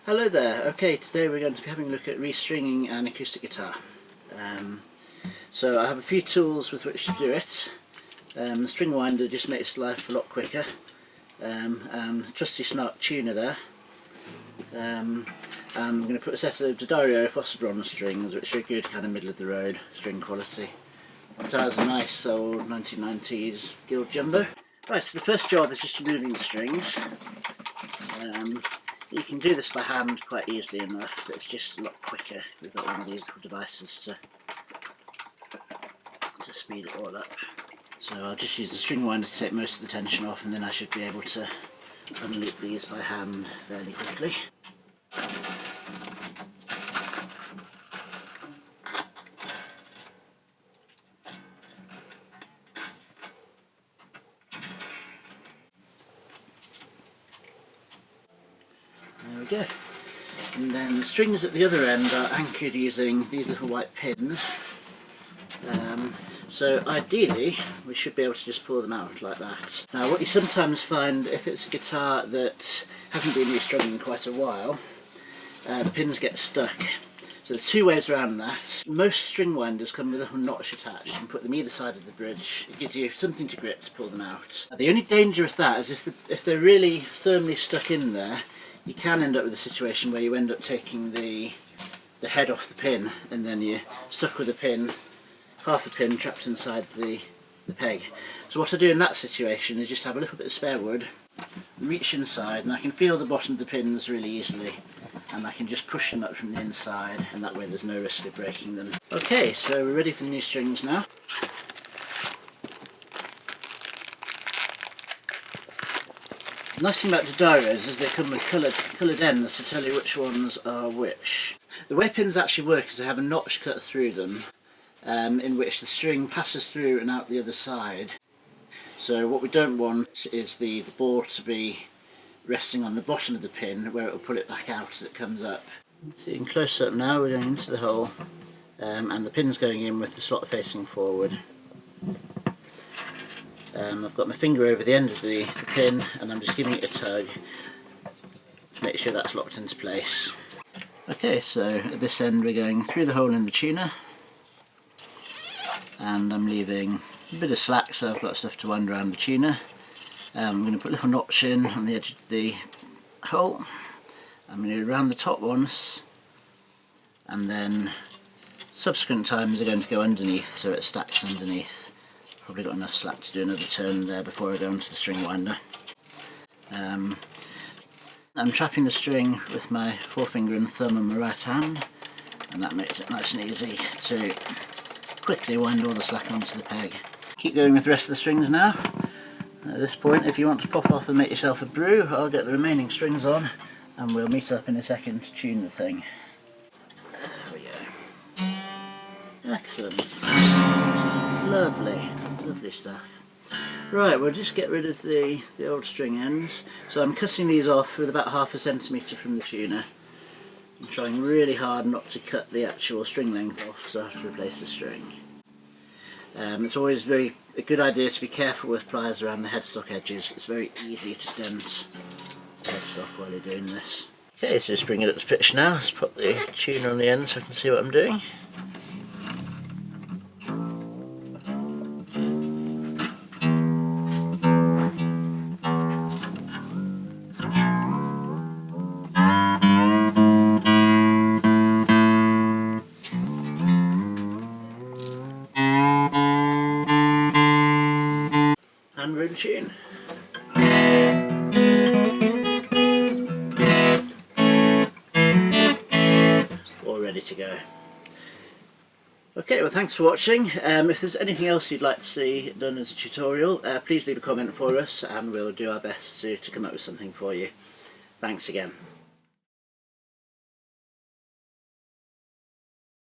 Hello there. Okay, today we're going to be having a look at restringing an acoustic guitar. So I have a few tools with which to do it. The string winder just makes life a lot quicker, and trusty smart tuner there. And I'm going to put a set of D'Addario Fossi strings, which are good kind of middle of the road string quality. The guitar's a nice old 1990s Guild Jumbo. Right, so the first job is just removing the strings. You can do this by hand quite easily enough, but it's just a lot quicker. We've got one of these little devices to speed it all up. So I'll just use the string winder to take most of the tension off, and then I should be able to unloop these by hand fairly quickly. There we go. And then the strings at the other end are anchored using these little white pins. So ideally we should be able to just pull them out like that. Now what you sometimes find if it's a guitar that hasn't been restrung in quite a while, the pins get stuck. So there's two ways around that. Most string winders come with a little notch attached. You can put them either side of the bridge. It gives you something to grip to pull them out. Now, the only danger with that is if they're really firmly stuck in there, you can end up with a situation where you end up taking the head off the pin, and then you're stuck with a pin, half a pin trapped inside the peg. So what I do in that situation is just have a little bit of spare wood, reach inside, and I can feel the bottom of the pins really easily, and I can just push them up from the inside, and that way there's no risk of breaking them. Okay, so we're ready for the new strings now. The nice thing about D'Addarios is they come with coloured ends to tell you which ones are which. The way pins actually work is they have a notch cut through them, in which the string passes through and out the other side. So what we don't want is the ball to be resting on the bottom of the pin, where it will pull it back out as it comes up. See in close up now, we're going into the hole, and the pin's going in with the slot facing forward. I've got my finger over the end of the pin, and I'm just giving it a tug to make sure that's locked into place. Okay, so at this end we're going through the hole in the tuner, and I'm leaving a bit of slack so I've got stuff to wind around the tuner. I'm going to put a little notch in on the edge of the hole. I'm going to go around the top once, and then subsequent times are going to go underneath so it stacks underneath. Probably got enough slack to do another turn there before I go onto the string winder. I'm trapping the string with my forefinger and thumb on my right hand, and that makes it nice and easy to quickly wind all the slack onto the peg. Keep going with the rest of the strings now. At this point, if you want to pop off and make yourself a brew, I'll get the remaining strings on and we'll meet up in a second to tune the thing. There we go. Excellent. Lovely. Lovely stuff. Right, we'll just get rid of the old string ends. So I'm cutting these off with about ½ centimetre from the tuner. I'm trying really hard not to cut the actual string length off, so I have to replace the string. It's always a good idea to be careful with pliers around the headstock edges. It's very easy to dent the headstock while you're doing this. Okay, so just bring it up to pitch now. Let's put the tuner on the end so I can see what I'm doing. And we're in tune. All ready to go. Okay, well thanks for watching. If there's anything else you'd like to see done as a tutorial, please leave a comment for us and we'll do our best to come up with something for you. Thanks again.